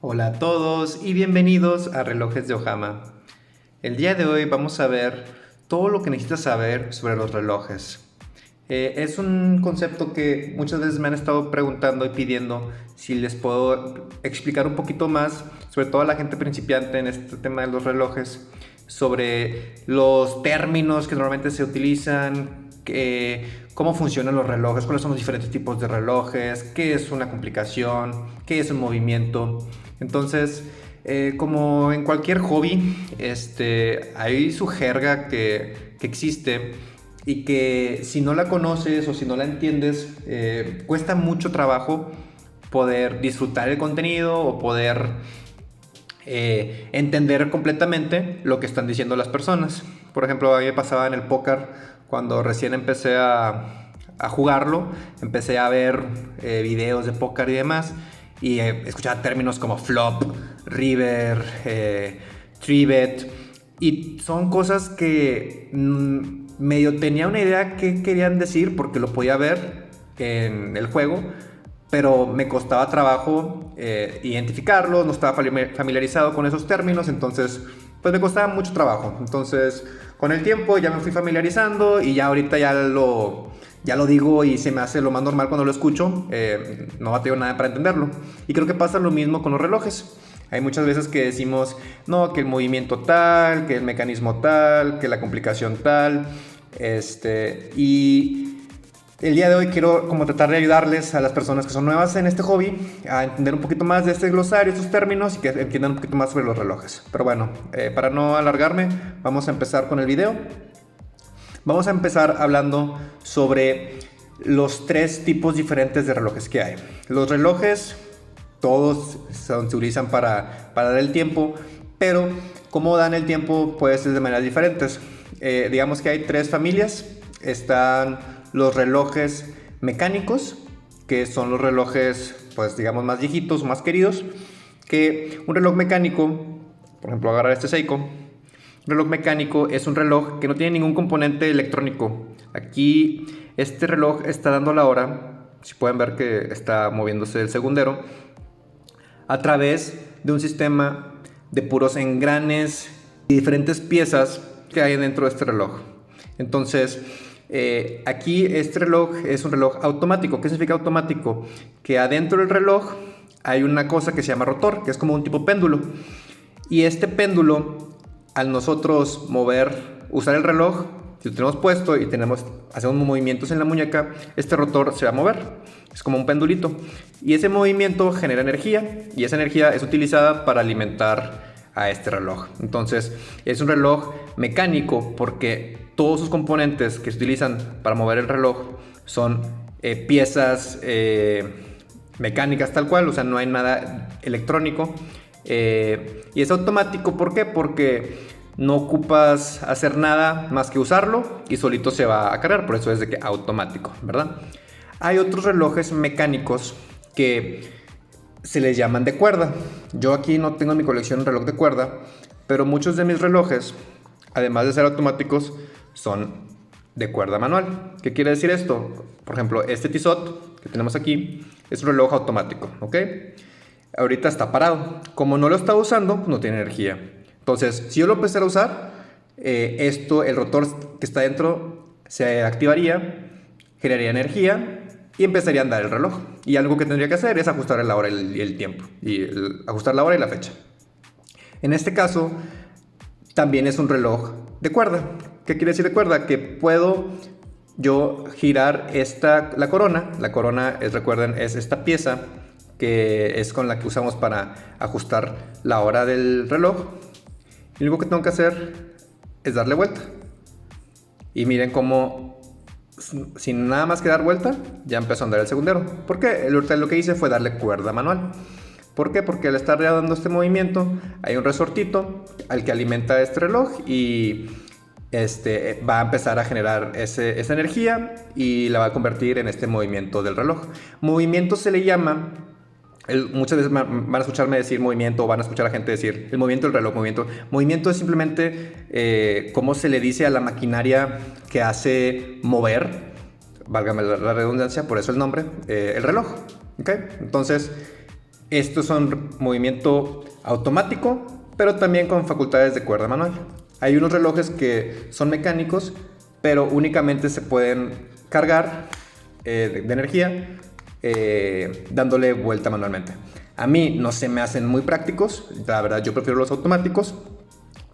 Hola a todos y bienvenidos a Relojes de Ojama. El día de hoy vamos a ver todo lo que necesitas saber sobre los relojes. Es un concepto que muchas veces me han estado preguntando y pidiendo si les puedo explicar un poquito más, sobre todo a la gente principiante en este tema de los relojes, sobre los términos que normalmente se utilizan, cómo funcionan los relojes, cuáles son los diferentes tipos de relojes, qué es una complicación, qué es un movimiento. Entonces, como en cualquier hobby, hay su jerga que existe y que si no la conoces o si no la entiendes, cuesta mucho trabajo poder disfrutar el contenido o poder entender completamente lo que están diciendo las personas. Por ejemplo, a mí me pasaba en el póker cuando recién empecé a jugarlo, empecé a ver videos de póker y demás, y escuchaba términos como flop, river, tribet, y son cosas que medio tenía una idea que querían decir porque lo podía ver en el juego, pero me costaba trabajo identificarlos, no estaba familiarizado con esos términos, entonces pues me costaba mucho trabajo. Entonces con el tiempo ya me fui familiarizando y ya ahorita ya lo digo y se me hace lo más normal cuando lo escucho, no batallo nada para entenderlo. Y creo que pasa lo mismo con los relojes. Hay muchas veces que decimos, no, que el movimiento tal, que el mecanismo tal, que la complicación tal, y el día de hoy quiero como tratar de ayudarles a las personas que son nuevas en este hobby a entender un poquito más de este glosario, estos términos, y que entiendan un poquito más sobre los relojes. Pero bueno, para no alargarme, vamos a empezar con el video. Vamos a empezar hablando sobre los tres tipos diferentes de relojes que hay. Los relojes, todos se utilizan para dar el tiempo, pero cómo dan el tiempo puede ser de maneras diferentes. Digamos que hay tres familias. Están los relojes mecánicos, que son los relojes, pues digamos, más viejitos, más queridos. Que un reloj mecánico, por ejemplo, agarrar este Seiko. Un reloj mecánico es un reloj que no tiene ningún componente electrónico. Aquí este reloj está dando la hora, si pueden ver que está moviéndose el segundero, a través de un sistema de puros engranes y diferentes piezas que hay dentro de este reloj. Entonces, aquí este reloj es un reloj automático. ¿Qué significa automático? Que adentro del reloj hay una cosa que se llama rotor, que es como un tipo péndulo. Y este péndulo, al nosotros usar el reloj, si lo tenemos puesto y hacemos movimientos en la muñeca, este rotor se va a mover. Es como un pendulito. Y ese movimiento genera energía, y esa energía es utilizada para alimentar a este reloj. Entonces, es un reloj mecánico porque todos sus componentes que se utilizan para mover el reloj son piezas mecánicas tal cual, o sea, no hay nada electrónico. Y es automático, ¿por qué? Porque no ocupas hacer nada más que usarlo y solito se va a cargar, por eso es de que automático, ¿verdad? Hay otros relojes mecánicos que se les llaman de cuerda. Yo aquí no tengo en mi colección un reloj de cuerda, pero muchos de mis relojes, además de ser automáticos, son de cuerda manual. ¿Qué quiere decir esto? Por ejemplo, este Tissot que tenemos aquí es un reloj automático, ¿ok? Ahorita está parado. Como no lo está usando, pues no tiene energía. Entonces, si yo lo empezara a usar, el rotor que está dentro se activaría, generaría energía y empezaría a andar el reloj. Y algo que tendría que hacer es ajustar la hora y el tiempo. Ajustar la hora y la fecha. En este caso, también es un reloj de cuerda. ¿Qué quiere decir de cuerda? Que puedo yo girar la corona. La corona, recuerden, es esta pieza que es con la que usamos para ajustar la hora del reloj. Y lo único que tengo que hacer es darle vuelta. Y miren cómo, sin nada más que dar vuelta, ya empezó a andar el segundero. ¿Por qué? Lo que hice fue darle cuerda manual. ¿Por qué? Porque al estar dando este movimiento, hay un resortito al que alimenta este reloj y va a empezar a generar esa energía y la va a convertir en este movimiento del reloj. Movimiento se le llama, muchas veces van a escucharme decir movimiento, o van a escuchar a gente decir el movimiento del reloj. Movimiento es simplemente cómo se le dice a la maquinaria que hace mover, válgame la redundancia, por eso el nombre, el reloj. ¿Okay? Entonces, Estos son movimiento automático, pero también con facultades de cuerda manual. Hay unos relojes que son mecánicos, pero únicamente se pueden cargar de energía dándole vuelta manualmente. A mí no se me hacen muy prácticos, la verdad yo prefiero los automáticos,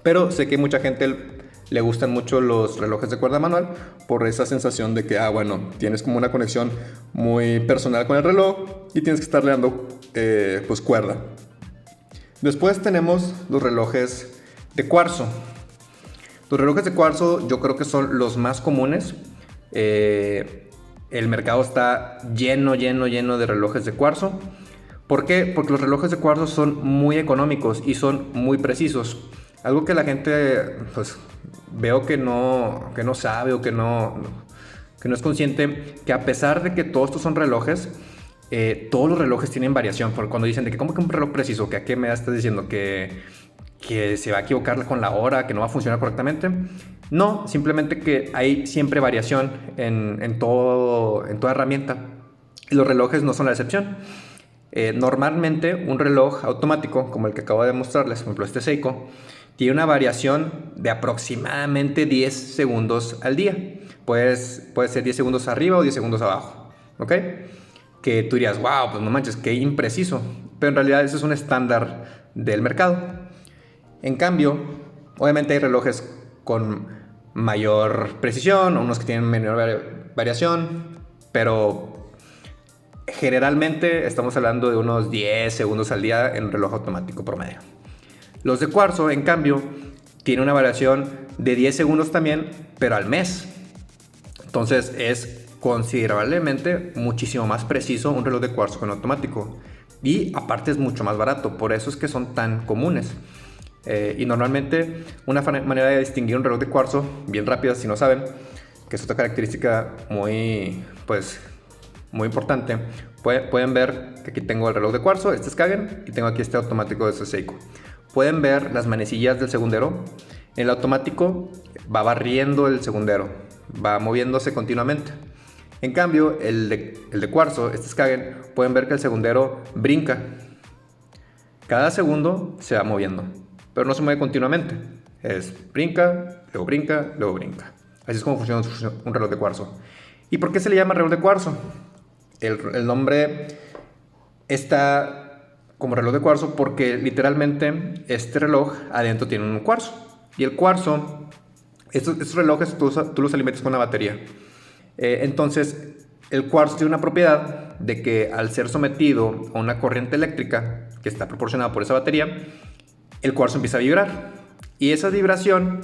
pero sé que mucha gente le gustan mucho los relojes de cuerda manual por esa sensación de que, bueno, tienes como una conexión muy personal con el reloj y tienes que estarle dando pues cuerda. Después tenemos los relojes de cuarzo. Los relojes de cuarzo yo creo que son los más comunes. El mercado está lleno de relojes de cuarzo. ¿Por qué? Porque los relojes de cuarzo son muy económicos y son muy precisos. Algo que la gente, pues, veo que no sabe o que no es consciente, que a pesar de que todos estos son relojes, todos los relojes tienen variación. Porque cuando dicen de que ¿cómo que un reloj preciso? ¿Que a qué me estás diciendo? ¿Que se va a equivocar con la hora? ¿Que no va a funcionar correctamente? No, simplemente que hay siempre variación en toda herramienta. Y los relojes no son la excepción. Normalmente un reloj automático, como el que acabo de mostrarles, por ejemplo este Seiko, tiene una variación de aproximadamente 10 segundos al día. Puede ser 10 segundos arriba o 10 segundos abajo, ¿ok? Que tú dirías, wow, pues no manches, qué impreciso. Pero en realidad eso es un estándar del mercado. En cambio, obviamente hay relojes con mayor precisión, unos que tienen menor variación, pero generalmente estamos hablando de unos 10 segundos al día en un reloj automático promedio. Los de cuarzo, en cambio, tienen una variación de 10 segundos también, pero al mes. Entonces es considerablemente muchísimo más preciso un reloj de cuarzo que un automático. Y aparte es mucho más barato, por eso es que son tan comunes. Y normalmente una manera de distinguir un reloj de cuarzo, bien rápida si no saben, que es otra característica muy importante. Pueden ver que aquí tengo el reloj de cuarzo, este es Kagen, y tengo aquí este automático de este Seiko. Pueden ver las manecillas del segundero. El automático va barriendo el segundero, va moviéndose continuamente. En cambio, el de cuarzo, este es Kagen, pueden ver que el segundero brinca. Cada segundo se va moviendo, pero no se mueve continuamente. Brinca, luego brinca, luego brinca. Así es como funciona un reloj de cuarzo. ¿Y por qué se le llama reloj de cuarzo? El nombre está como reloj de cuarzo porque literalmente este reloj adentro tiene un cuarzo. Y el cuarzo, estos relojes tú los alimentas con una batería. Entonces, el cuarzo tiene una propiedad de que al ser sometido a una corriente eléctrica que está proporcionada por esa batería, el cuarzo empieza a vibrar. Y esa vibración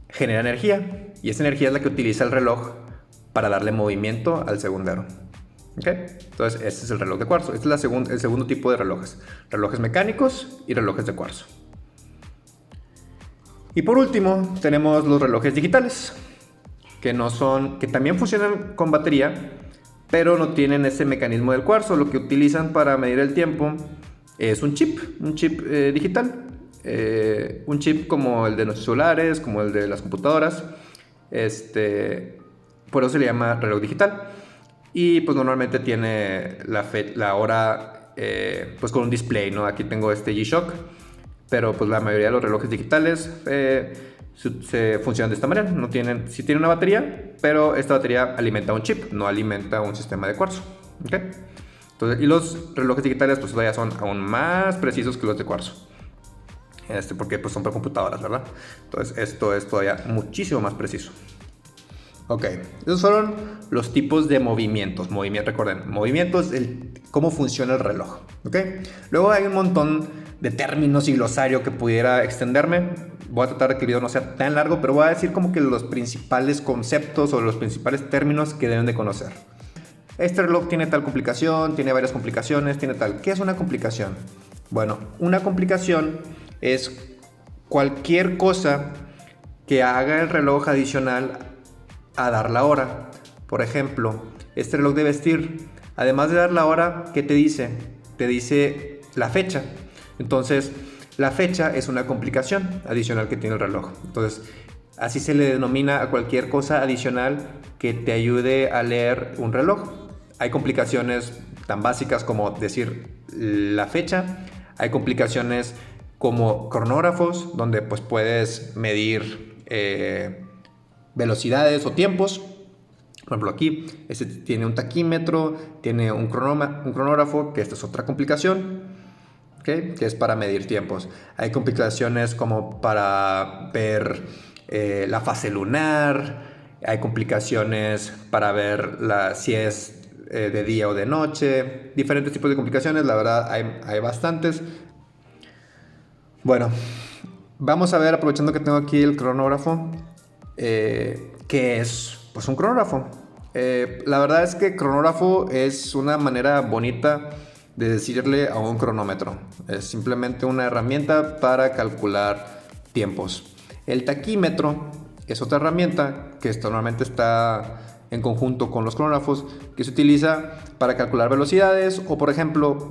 genera energía. Y esa energía es la que utiliza el reloj para darle movimiento al segundero. ¿Okay? Entonces, este es el reloj de cuarzo. Este es el segundo tipo de relojes. Relojes mecánicos y relojes de cuarzo. Y por último, tenemos los relojes digitales, que también funcionan con batería, pero no tienen ese mecanismo del cuarzo. Lo que utilizan para medir el tiempo es un chip digital. Un chip como el de nuestros celulares, como el de las computadoras. Por eso se le llama reloj digital. Y pues normalmente tiene la hora pues con un display, ¿no? Aquí tengo este G-Shock, pero pues la mayoría de los relojes digitales se funcionan de esta manera. Sí tienen una batería, pero esta batería alimenta un chip, no alimenta un sistema de cuarzo. ¿Okay? Entonces, y los relojes digitales pues todavía son aún más precisos que los de cuarzo. Porque pues son para computadoras, ¿verdad? Entonces esto es todavía muchísimo más preciso. Ok, esos fueron los tipos de movimientos. Recuerden, movimientos, cómo funciona el reloj. Ok, luego hay un montón de términos y glosario que pudiera extenderme. Voy a tratar de que el video no sea tan largo, pero voy a decir como que los principales conceptos o los principales términos que deben de conocer. Este reloj tiene tal complicación, tiene varias complicaciones, tiene tal. ¿Qué es una complicación? Bueno, una complicación es cualquier cosa que haga el reloj adicional a dar la hora. Por ejemplo, este reloj de vestir, además de dar la hora, ¿qué te dice? Te dice la fecha. Entonces, la fecha es una complicación adicional que tiene el reloj. Entonces, así se le denomina a cualquier cosa adicional que te ayude a leer un reloj. Hay complicaciones tan básicas como decir la fecha. Hay complicaciones como cronógrafos, donde pues puedes medir velocidades o tiempos. Por ejemplo, aquí este tiene un taquímetro, tiene un cronógrafo, que esta es otra complicación, ¿okay? Que es para medir tiempos. Hay complicaciones como para ver la fase lunar. Hay complicaciones para ver si es de día o de noche. Diferentes tipos de complicaciones, la verdad hay bastantes. Bueno, vamos a ver, aprovechando que tengo aquí el cronógrafo, ¿qué es? Pues un cronógrafo. La verdad es que cronógrafo es una manera bonita de decirle a un cronómetro. Es simplemente una herramienta para calcular tiempos. El taquímetro es otra herramienta que normalmente está en conjunto con los cronógrafos, que se utiliza para calcular velocidades o, por ejemplo,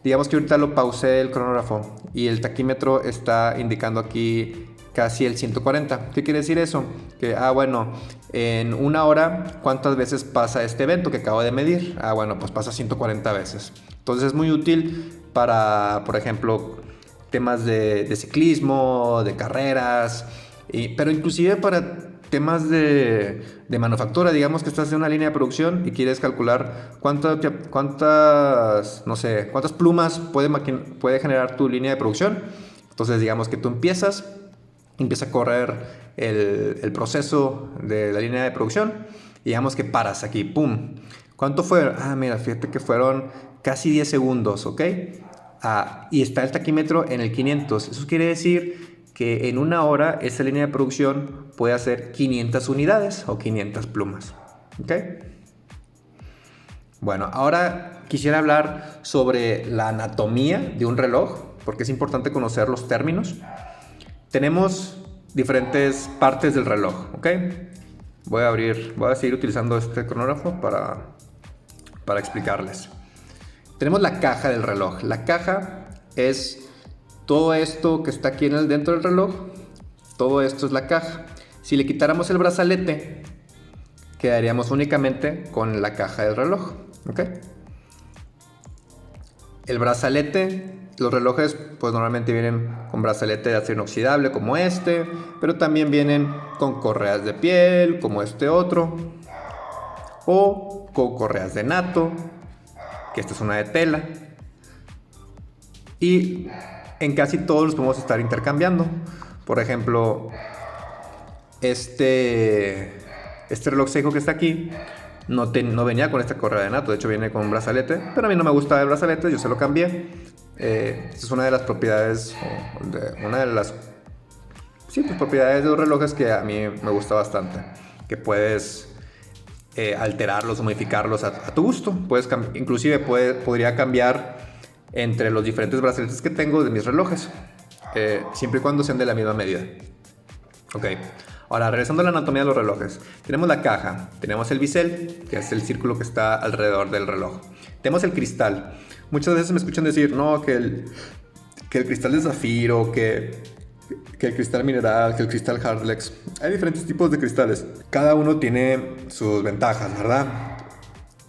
digamos que ahorita lo pausé el cronógrafo y el taquímetro está indicando aquí casi el 140. ¿Qué quiere decir eso? Que, bueno, en una hora, ¿cuántas veces pasa este evento que acabo de medir? Bueno, pues pasa 140 veces. Entonces es muy útil para, por ejemplo, temas de ciclismo, de carreras, pero inclusive para temas de manufactura. Digamos que estás en una línea de producción y quieres calcular cuántas plumas puede generar tu línea de producción. Entonces digamos que tú empieza a correr el proceso de la línea de producción y digamos que paras aquí, ¡pum! ¿Cuánto fue? Mira, fíjate que fueron casi 10 segundos, ¿ok? Y está el taquímetro en el 500. Eso quiere decir que en una hora esa línea de producción puede hacer 500 unidades o 500 plumas, ¿ok? Bueno, ahora quisiera hablar sobre la anatomía de un reloj, porque es importante conocer los términos. Tenemos diferentes partes del reloj, ¿ok? Voy a seguir utilizando este cronógrafo para explicarles. Tenemos la caja del reloj. La caja es todo esto que está aquí dentro del reloj. Todo esto es la caja. Si le quitáramos el brazalete, quedaríamos únicamente con la caja del reloj, ¿ok? El brazalete, los relojes pues normalmente vienen con brazalete de acero inoxidable como este, pero también vienen con correas de piel como este otro, o con correas de nato, que esta es una de tela, y en casi todos los podemos estar intercambiando. Por ejemplo, este reloj seco que está aquí no venía con esta correa de nato, de hecho viene con un brazalete, pero a mí no me gusta el brazalete, yo se lo cambié. Esta es una de las propiedades, propiedades de los relojes que a mí me gusta bastante, que puedes alterarlos o modificarlos a tu gusto. Inclusive podría cambiar entre los diferentes brazaletes que tengo de mis relojes, siempre y cuando sean de la misma medida. Ok, ahora regresando a la anatomía de los relojes. Tenemos la caja, tenemos el bisel, que es el círculo que está alrededor del reloj. Tenemos el cristal. Muchas veces me escuchan decir, no, que el cristal de zafiro, que el cristal mineral, que el cristal Hardlex. Hay diferentes tipos de cristales. Cada uno tiene sus ventajas, ¿verdad?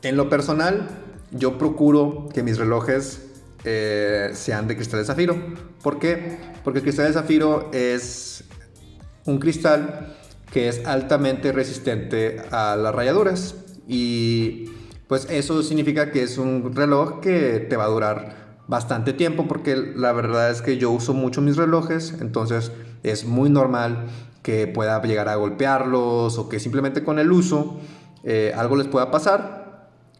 En lo personal, yo procuro que mis relojes sean de cristal de zafiro. ¿Por qué? Porque el cristal de zafiro es un cristal que es altamente resistente a las rayaduras, y pues eso significa que es un reloj que te va a durar bastante tiempo, porque la verdad es que yo uso mucho mis relojes, entonces es muy normal que pueda llegar a golpearlos o que simplemente con el uso algo les pueda pasar.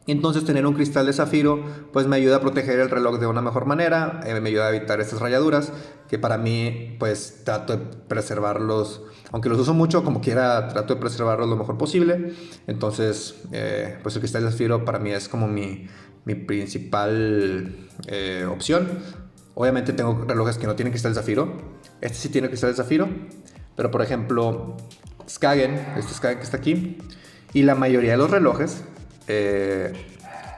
Entonces tener un cristal de zafiro pues me ayuda a proteger el reloj de una mejor manera, me ayuda a evitar estas rayaduras, que para mí pues trato de preservarlos, aunque los uso mucho, como quiera trato de preservarlos lo mejor posible. Entonces pues el cristal de zafiro para mí es como mi principal opción. Obviamente tengo relojes que no tienen cristal de zafiro, este sí tiene cristal de zafiro, pero por ejemplo Skagen, este Skagen que está aquí, y la mayoría de los relojes,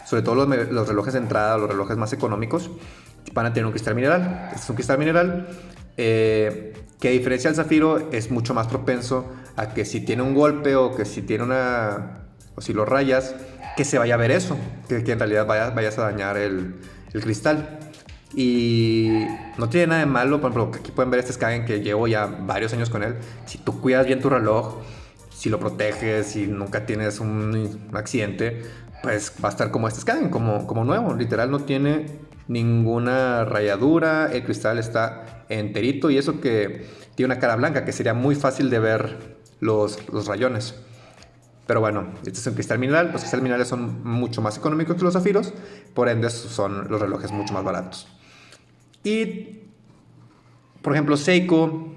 sobre todo los relojes de entrada, los relojes más económicos, van a tener un cristal mineral. Este es un cristal mineral que, a diferencia del zafiro, es mucho más propenso a que si tiene un golpe o que si tiene o si lo rayas, que se vaya a ver eso, que en realidad vayas a dañar el el cristal. Y no tiene nada de malo, por ejemplo, aquí pueden ver este Skagen que llevo ya varios años con él. Si tú cuidas bien tu reloj, si lo proteges, si nunca tienes un accidente, pues va a estar como este Skagen, como nuevo. Literal no tiene ninguna rayadura, el cristal está enterito y eso que tiene una cara blanca, que sería muy fácil de ver los rayones. Pero bueno, este es un cristal mineral. Los cristales minerales son mucho más económicos que los zafiros, por ende son los relojes mucho más baratos. Y, por ejemplo, Seiko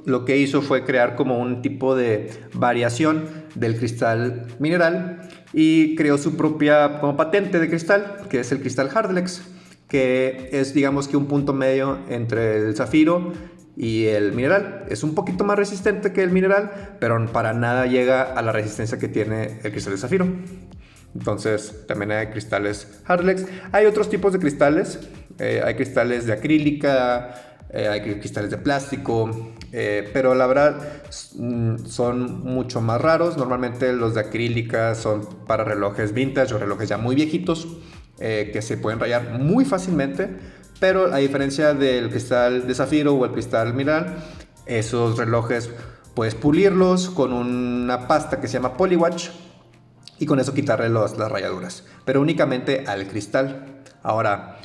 lo que hizo fue crear como un tipo de variación del cristal mineral y creó su propia como patente de cristal, que es el cristal Hardlex, que es, digamos, que un punto medio entre el zafiro y el mineral. Es un poquito más resistente que el mineral, pero para nada llega a la resistencia que tiene el cristal de zafiro. Entonces también hay cristales Hardlex. Hay otros tipos de cristales. Hay cristales de acrílica, hay cristales de plástico, pero la verdad son mucho más raros. Normalmente los de acrílica son para relojes vintage o relojes ya muy viejitos, que se pueden rayar muy fácilmente. Pero a diferencia del cristal de zafiro o el cristal mineral, esos relojes puedes pulirlos con una pasta que se llama Poliwatch y con eso quitarle las rayaduras, pero únicamente al cristal. Ahora,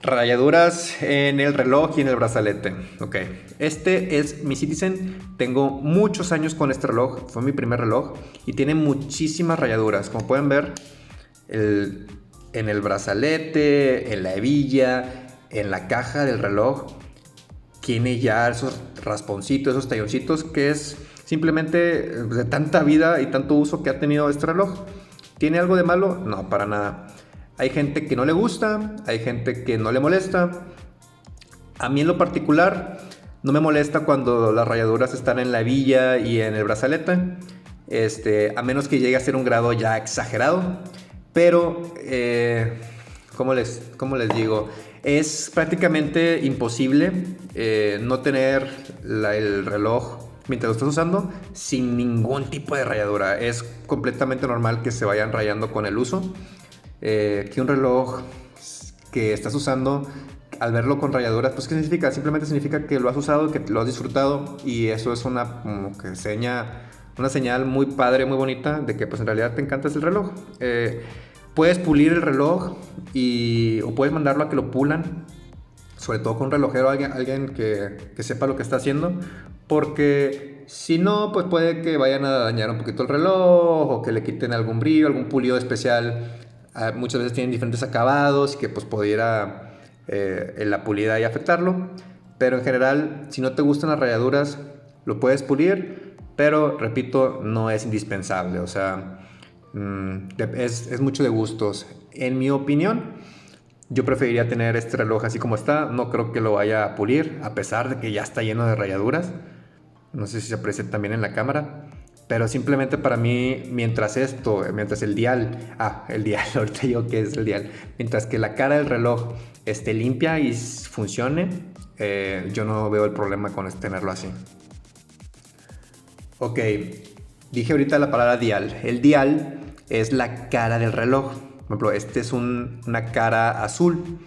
rayaduras en el reloj y en el brazalete. Ok, este es mi Citizen. Tengo muchos años con este reloj. Fue mi primer reloj y tiene muchísimas rayaduras. Como pueden ver, en el brazalete, en la hebilla, en la caja del reloj, tiene ya esos rasponcitos, esos talloncitos, que es simplemente de tanta vida y tanto uso que ha tenido este reloj. ¿Tiene algo de malo? No, para nada. Hay gente que no le gusta, hay gente que no le molesta. A mí en lo particular no me molesta cuando las rayaduras están en la hebilla y en el brazalete, a menos que llegue a ser un grado ya exagerado. Pero, ¿cómo les digo? Es prácticamente imposible no tener el reloj mientras lo estás usando sin ningún tipo de rayadura. Es completamente normal que se vayan rayando con el uso. Que un reloj que estás usando, al verlo con rayaduras, pues ¿qué significa? Simplemente significa que lo has usado, que lo has disfrutado, y eso es una señal muy padre, muy bonita de que pues en realidad te encanta el reloj. Puedes pulir el reloj o puedes mandarlo a que lo pulan, sobre todo con un relojero, alguien que sepa lo que está haciendo, porque si no, pues puede que vayan a dañar un poquito el reloj o que le quiten algún brillo, algún pulido especial. Muchas veces tienen diferentes acabados y que pues pudiera en la pulida y afectarlo. Pero en general, si no te gustan las rayaduras, lo puedes pulir, pero repito, no es indispensable. O sea, es mucho de gustos. En mi opinión, yo preferiría tener este reloj así como está. No creo que lo vaya a pulir, a pesar de que ya está lleno de rayaduras. No sé si se aprecia también en la cámara. Pero simplemente para mí, mientras el dial, ahorita digo que es el dial, mientras que la cara del reloj esté limpia y funcione, yo no veo el problema con tenerlo así. Ok, dije ahorita la palabra dial. El dial es la cara del reloj. Por ejemplo, este es una cara azul.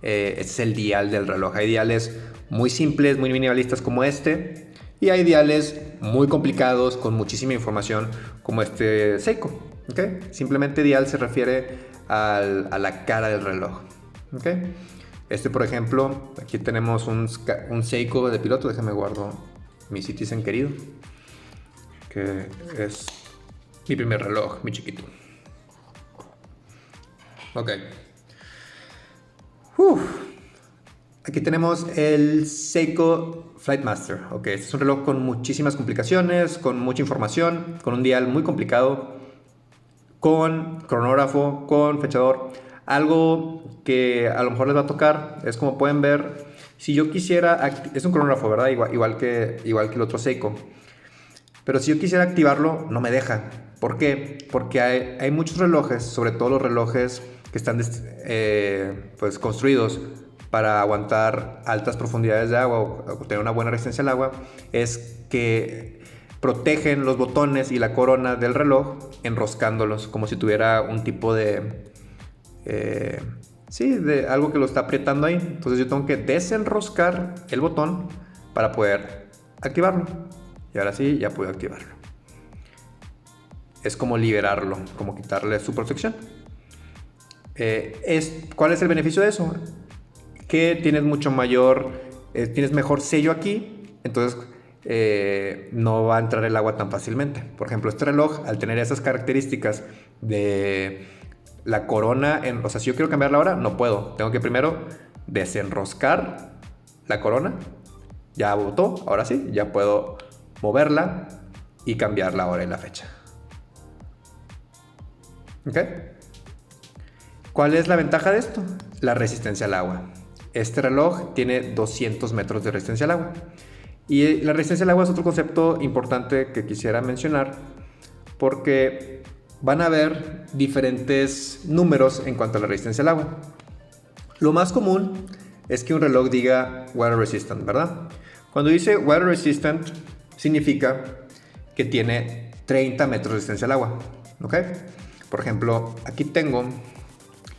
Este es el dial del reloj. Hay diales muy simples, muy minimalistas como este. Y hay diales muy complicados con muchísima información como este Seiko. ¿Okay? Simplemente dial se refiere a la cara del reloj. ¿Okay? Por ejemplo, aquí tenemos un Seiko de piloto. Déjame guardo mi Citizen querido, que es mi primer reloj, mi chiquito. Ok. Aquí tenemos el Seiko Flightmaster. Ok, este es un reloj con muchísimas complicaciones, con mucha información, con un dial muy complicado, con cronógrafo, con fechador. Algo que a lo mejor les va a tocar es, como pueden ver, si yo quisiera, es un cronógrafo, ¿verdad? Igual que el otro Seiko. Pero si yo quisiera activarlo, no me deja. ¿Por qué? Porque hay muchos relojes, sobre todo los relojes que están pues construidos para aguantar altas profundidades de agua o tener una buena resistencia al agua, es que protegen los botones y la corona del reloj enroscándolos como si tuviera un tipo de Sí, de algo que lo está apretando ahí. Entonces yo tengo que desenroscar el botón para poder activarlo. Y ahora sí, ya puedo activarlo. Es como liberarlo, como quitarle su protección. ¿Cuál es el beneficio de eso? Que tienes mucho mayor, tienes mejor sello aquí, entonces no va a entrar el agua tan fácilmente. Por ejemplo, este reloj, al tener esas características de la corona, o sea, si yo quiero cambiar la hora, no puedo. Tengo que primero desenroscar la corona. Ya botó, ahora sí, ya puedo moverla y cambiar la hora y la fecha. ¿Ok? ¿Cuál es la ventaja de esto? La resistencia al agua. Este reloj tiene 200 metros de resistencia al agua. Y la resistencia al agua es otro concepto importante que quisiera mencionar, porque van a haber diferentes números en cuanto a la resistencia al agua. Lo más común es que un reloj diga water resistant, ¿verdad? Cuando dice water resistant, significa que tiene 30 metros de resistencia al agua. ¿Ok? Por ejemplo, aquí tengo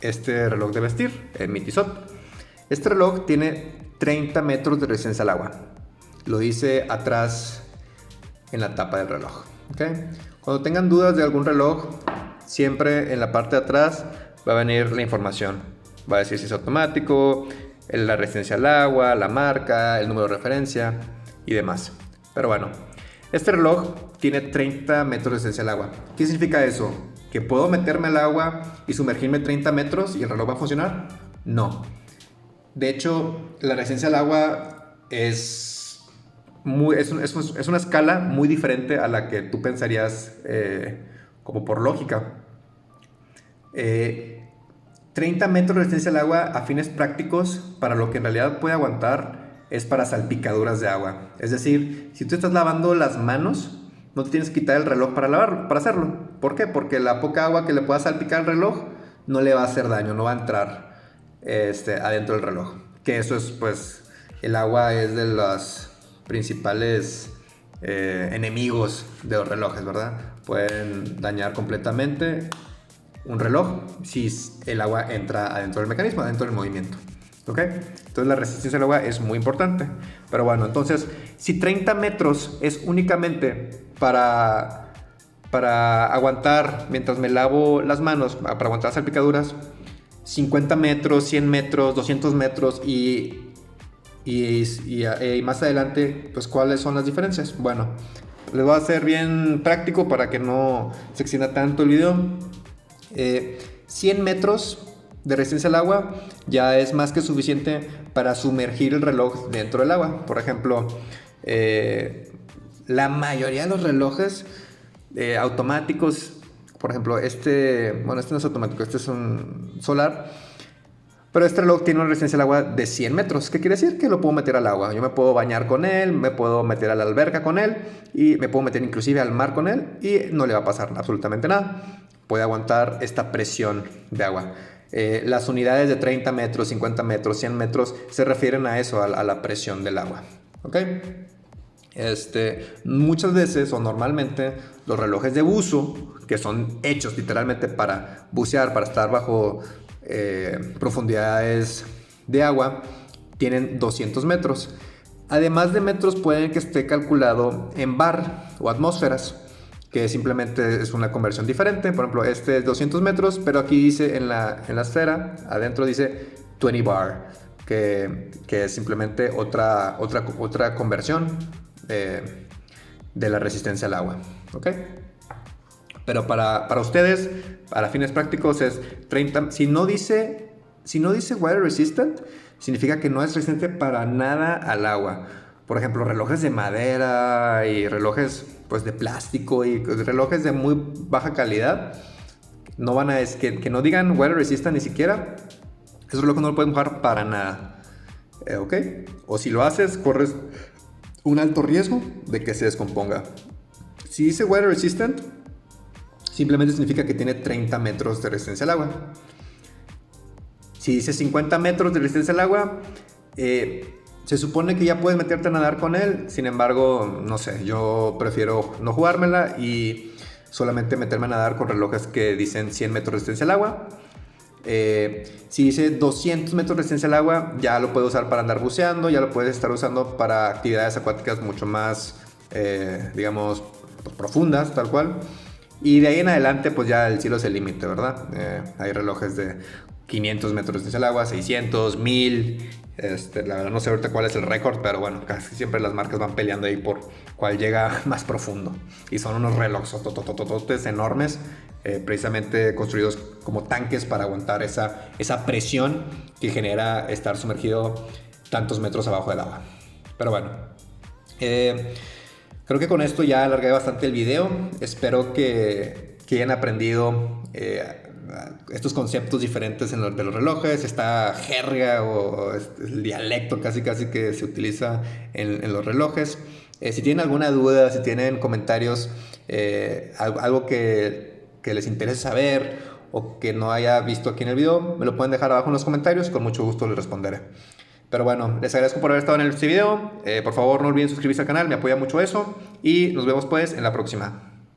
este reloj de vestir, el Tissot. Este reloj tiene 30 metros de resistencia al agua. Lo dice atrás en la tapa del reloj. ¿Okay? Cuando tengan dudas de algún reloj, siempre en la parte de atrás va a venir la información. Va a decir si es automático, la resistencia al agua, la marca, el número de referencia y demás. Pero bueno, este reloj tiene 30 metros de resistencia al agua. ¿Qué significa eso? ¿Que puedo meterme al agua y sumergirme 30 metros y el reloj va a funcionar? No. De hecho, la resistencia al agua es una escala muy diferente a la que tú pensarías como por lógica. 30 metros de resistencia al agua a fines prácticos, para lo que en realidad puede aguantar, es para salpicaduras de agua. Es decir, si tú estás lavando las manos, no te tienes que quitar el reloj para lavarlo, para hacerlo. ¿Por qué? Porque la poca agua que le pueda salpicar al reloj no le va a hacer daño, no va a entrar adentro del reloj. Que eso es, pues, el agua es de los principales enemigos de los relojes, ¿verdad? Pueden dañar completamente un reloj si el agua entra adentro del mecanismo, adentro del movimiento. ¿Ok? Entonces la resistencia al agua es muy importante. Pero bueno, entonces, si 30 metros es únicamente para aguantar mientras me lavo las manos, para aguantar salpicaduras, 50 metros, 100 metros, 200 metros y más adelante, pues, ¿cuáles son las diferencias? Bueno, les voy a hacer bien práctico para que no se extienda tanto el video. 100 metros de resistencia al agua ya es más que suficiente para sumergir el reloj dentro del agua. Por ejemplo, la mayoría de los relojes automáticos, por ejemplo, este no es automático, este es un solar, pero este reloj tiene una resistencia al agua de 100 metros. ¿Qué quiere decir? Que lo puedo meter al agua. Yo me puedo bañar con él, me puedo meter a la alberca con él y me puedo meter inclusive al mar con él y no le va a pasar absolutamente nada. Puede aguantar esta presión de agua. Las unidades de 30 metros, 50 metros, 100 metros se refieren a eso, a la presión del agua. ¿Ok? Muchas veces o normalmente los relojes de buzo, que son hechos literalmente para bucear, para estar bajo profundidades de agua, tienen 200 metros. Además de metros, pueden que esté calculado en bar o atmósferas, que simplemente es una conversión diferente. Por ejemplo, este es 200 metros, pero aquí dice en la esfera, adentro dice 20 bar, que es simplemente otra conversión de la resistencia al agua. ¿Ok? Pero para ustedes, para fines prácticos, es 30. Si no dice water resistant, significa que no es resistente para nada al agua. Por ejemplo, relojes de madera y relojes, pues, de plástico y relojes de muy baja calidad, no van a que no digan water resistant ni siquiera. Esos relojes no lo pueden mojar para nada. ¿Ok? O si lo haces, corres un alto riesgo de que se descomponga. Si dice water resistant, simplemente significa que tiene 30 metros de resistencia al agua. Si dice 50 metros de resistencia al agua, se supone que ya puedes meterte a nadar con él. Sin embargo, no sé, yo prefiero no jugármela y solamente meterme a nadar con relojes que dicen 100 metros de resistencia al agua. Si dice 200 metros de resistencia al agua, ya lo puedes usar para andar buceando, ya lo puedes estar usando para actividades acuáticas mucho más, digamos, pues, profundas, tal cual. Y de ahí en adelante, pues ya el cielo es el límite, ¿verdad? Hay relojes de 500 metros de resistencia al agua, 600, 1000. La verdad no sé ahorita cuál es el récord, pero bueno, casi siempre las marcas van peleando ahí por cuál llega más profundo. Y son unos relojes enormes, precisamente construidos como tanques para aguantar esa presión que genera estar sumergido tantos metros abajo del agua. Pero bueno, creo que con esto ya alargué bastante el video. Espero que hayan aprendido estos conceptos diferentes de los relojes, esta jerga o el dialecto casi que se utiliza en los relojes. Si tienen alguna duda, si tienen comentarios, algo que les interese saber o que no haya visto aquí en el video, me lo pueden dejar abajo en los comentarios y con mucho gusto les responderé. Pero bueno, les agradezco por haber estado en este video. Por favor, no olviden suscribirse al canal, me apoya mucho eso. Y nos vemos pues en la próxima.